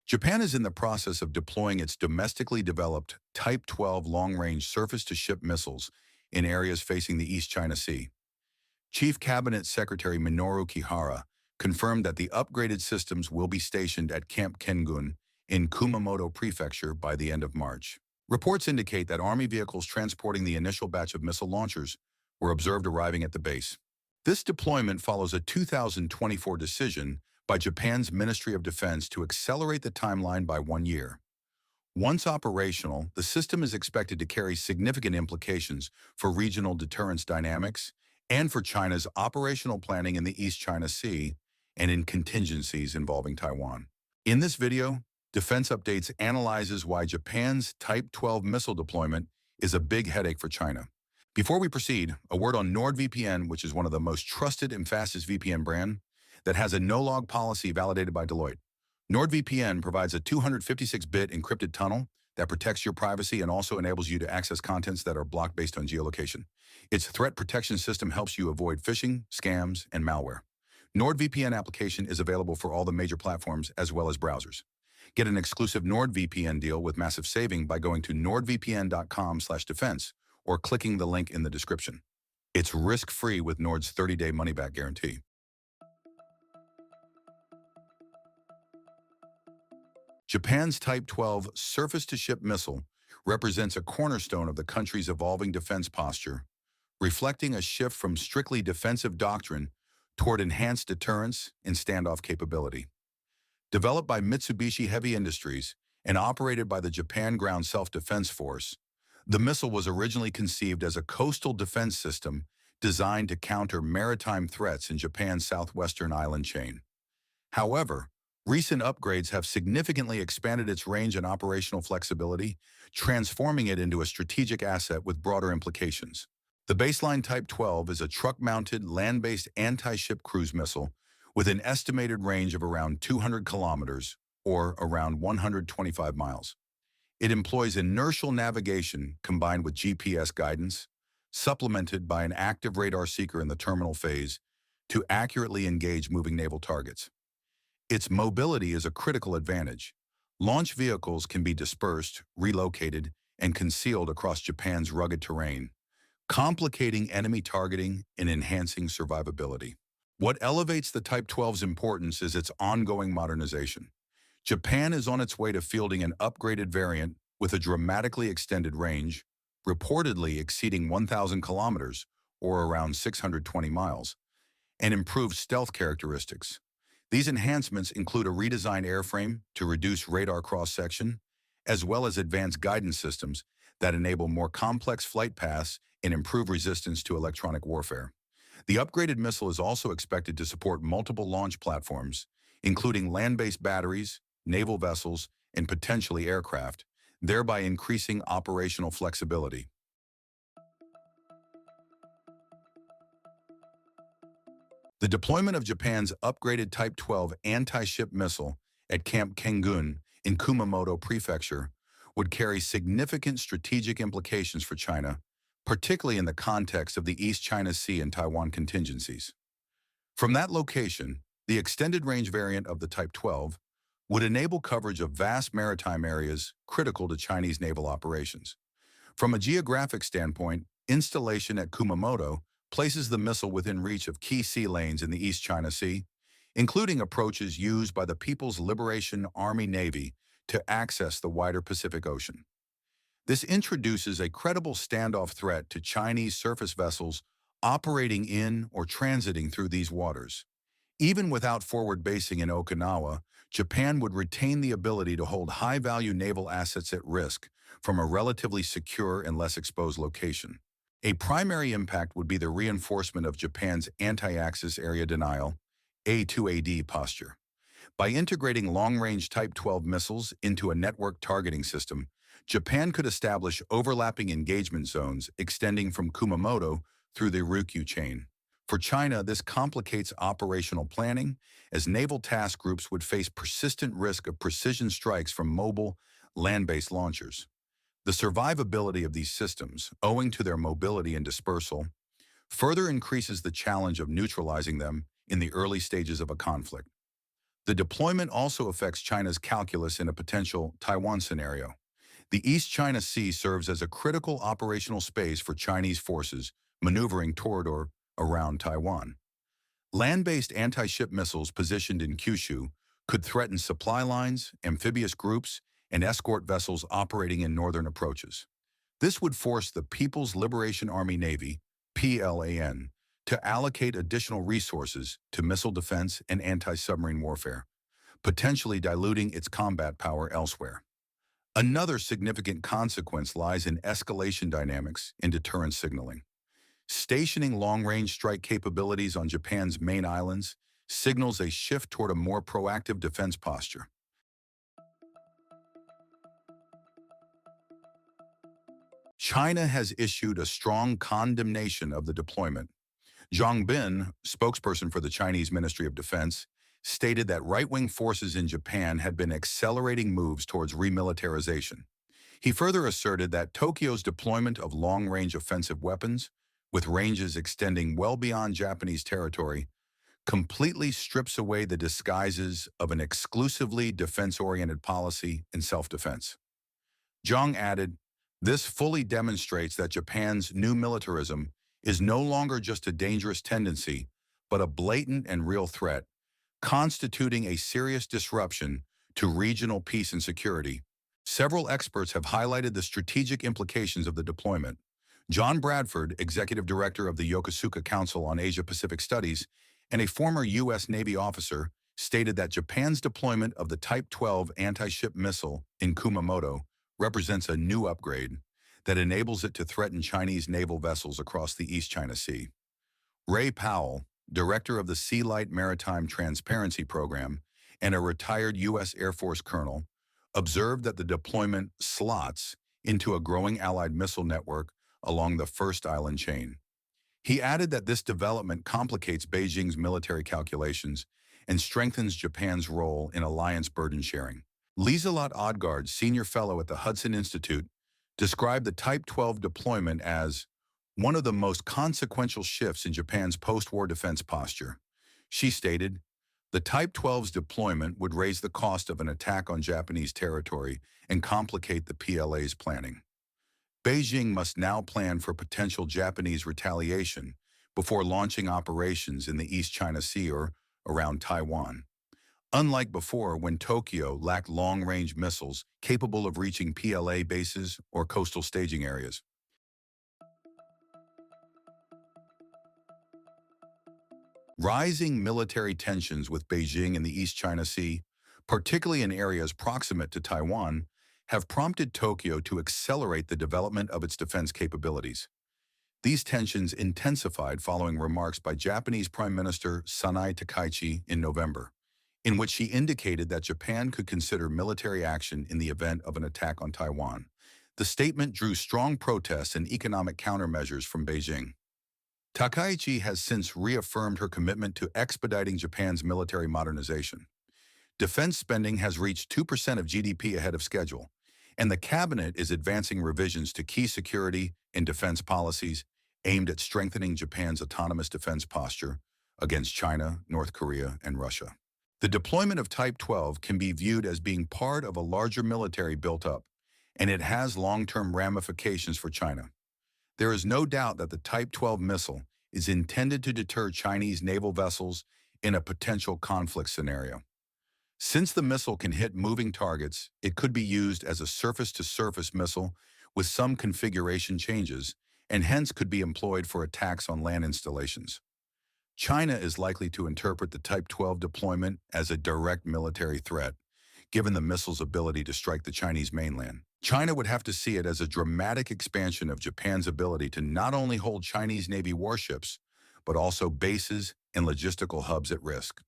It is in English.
Japan is in the process of deploying its domestically developed Type 12 long-range surface-to-ship missiles in areas facing the East China Sea. Chief Cabinet Secretary Minoru Kihara confirmed that the upgraded systems will be stationed at Camp Kengun in Kumamoto Prefecture by the end of March. Reports indicate that Army vehicles transporting the initial batch of missile launchers were observed arriving at the base. This deployment follows a 2024 decision by Japan's Ministry of Defense to accelerate the timeline by 1 year. Once operational, the system is expected to carry significant implications for regional deterrence dynamics and for China's operational planning in the East China Sea and in contingencies involving Taiwan. In this video, Defense Updates analyzes why Japan's Type 12 missile deployment is a big headache for China. Before we proceed, a word on NordVPN, which is one of the most trusted and fastest VPN brand that has a no-log policy validated by Deloitte. NordVPN provides a 256-bit encrypted tunnel that protects your privacy and also enables you to access contents that are blocked based on geolocation. Its threat protection system helps you avoid phishing, scams, and malware. NordVPN application is available for all the major platforms as well as browsers. Get an exclusive NordVPN deal with massive saving by going to nordvpn.com/defense or clicking the link in the description. It's risk-free with Nord's 30-day money-back guarantee. Japan's Type 12 surface-to-ship missile represents a cornerstone of the country's evolving defense posture, reflecting a shift from strictly defensive doctrine toward enhanced deterrence and standoff capability. Developed by Mitsubishi Heavy Industries and operated by the Japan Ground Self-Defense Force, the missile was originally conceived as a coastal defense system designed to counter maritime threats in Japan's southwestern island chain. However, recent upgrades have significantly expanded its range and operational flexibility, transforming it into a strategic asset with broader implications. The baseline Type 12 is a truck-mounted, land-based anti-ship cruise missile with an estimated range of around 200 kilometers, or around 125 miles. It employs inertial navigation combined with GPS guidance, supplemented by an active radar seeker in the terminal phase to accurately engage moving naval targets. Its mobility is a critical advantage. Launch vehicles can be dispersed, relocated, and concealed across Japan's rugged terrain, complicating enemy targeting and enhancing survivability. What elevates the Type 12's importance is its ongoing modernization. Japan is on its way to fielding an upgraded variant with a dramatically extended range, reportedly exceeding 1,000 kilometers, or around 620 miles, and improved stealth characteristics. These enhancements include a redesigned airframe to reduce radar cross-section, as well as advanced guidance systems that enable more complex flight paths and improve resistance to electronic warfare. The upgraded missile is also expected to support multiple launch platforms, including land-based batteries, naval vessels, and potentially aircraft, thereby increasing operational flexibility. The deployment of Japan's upgraded Type 12 anti-ship missile at Camp Kengun in Kumamoto Prefecture would carry significant strategic implications for China, particularly in the context of the East China Sea and Taiwan contingencies. From that location, the extended range variant of the Type 12 would enable coverage of vast maritime areas critical to Chinese naval operations. From a geographic standpoint, installation at Kumamoto places the missile within reach of key sea lanes in the East China Sea, including approaches used by the People's Liberation Army Navy to access the wider Pacific Ocean. This introduces a credible standoff threat to Chinese surface vessels operating in or transiting through these waters. Even without forward basing in Okinawa, Japan would retain the ability to hold high-value naval assets at risk from a relatively secure and less exposed location. A primary impact would be the reinforcement of Japan's anti-axis area denial, A2AD posture. By integrating long-range Type 12 missiles into a network targeting system, Japan could establish overlapping engagement zones extending from Kumamoto through the Ryukyu chain. For China, this complicates operational planning, as naval task groups would face persistent risk of precision strikes from mobile, land-based launchers. The survivability of these systems, owing to their mobility and dispersal, further increases the challenge of neutralizing them in the early stages of a conflict. The deployment also affects China's calculus in a potential Taiwan scenario. The East China Sea serves as a critical operational space for Chinese forces maneuvering toward or around Taiwan. Land-based anti-ship missiles positioned in Kyushu could threaten supply lines, amphibious groups, and escort vessels operating in northern approaches. This would force the People's Liberation Army Navy, PLAN, to allocate additional resources to missile defense and anti-submarine warfare, potentially diluting its combat power elsewhere. Another significant consequence lies in escalation dynamics in deterrence signaling. Stationing long-range strike capabilities on Japan's main islands signals a shift toward a more proactive defense posture. China has issued a strong condemnation of the deployment. Zhang Bin, spokesperson for the Chinese Ministry of Defense, stated that right-wing forces in Japan had been accelerating moves towards remilitarization. He further asserted that Tokyo's deployment of long-range offensive weapons, with ranges extending well beyond Japanese territory, completely strips away the disguises of an exclusively defense-oriented policy in self-defense. Zhang added, "This fully demonstrates that Japan's new militarism is no longer just a dangerous tendency, but a blatant and real threat, constituting a serious disruption to regional peace and security." Several experts have highlighted the strategic implications of the deployment. John Bradford, executive director of the Yokosuka Council on Asia-Pacific Studies, and a former U.S. Navy officer, stated that Japan's deployment of the Type 12 anti-ship missile in Kumamoto represents a new upgrade that enables it to threaten Chinese naval vessels across the East China Sea. Ray Powell, director of the Sea Light Maritime Transparency Program and a retired U.S. Air Force colonel, observed that the deployment slots into a growing Allied missile network along the First Island chain. He added that this development complicates Beijing's military calculations and strengthens Japan's role in alliance burden sharing. Liselott Odgaard, senior fellow at the Hudson Institute, described the Type 12 deployment as one of the most consequential shifts in Japan's post-war defense posture. She stated, "The Type 12's deployment would raise the cost of an attack on Japanese territory and complicate the PLA's planning. Beijing must now plan for potential Japanese retaliation before launching operations in the East China Sea or around Taiwan. Unlike before, when Tokyo lacked long-range missiles capable of reaching PLA bases or coastal staging areas." Rising military tensions with Beijing in the East China Sea, particularly in areas proximate to Taiwan, have prompted Tokyo to accelerate the development of its defense capabilities. These tensions intensified following remarks by Japanese Prime Minister Sanai Takaichi in November, in which she indicated that Japan could consider military action in the event of an attack on Taiwan. The statement drew strong protests and economic countermeasures from Beijing. Takaichi has since reaffirmed her commitment to expediting Japan's military modernization. Defense spending has reached 2% of GDP ahead of schedule, and the cabinet is advancing revisions to key security and defense policies aimed at strengthening Japan's autonomous defense posture against China, North Korea, and Russia. The deployment of Type 12 can be viewed as being part of a larger military built-up, and it has long-term ramifications for China. There is no doubt that the Type 12 missile is intended to deter Chinese naval vessels in a potential conflict scenario. Since the missile can hit moving targets, it could be used as a surface-to-surface missile with some configuration changes, and hence could be employed for attacks on land installations. China is likely to interpret the Type 12 deployment as a direct military threat, given the missile's ability to strike the Chinese mainland. China would have to see it as a dramatic expansion of Japan's ability to not only hold Chinese Navy warships, but also bases and logistical hubs at risk.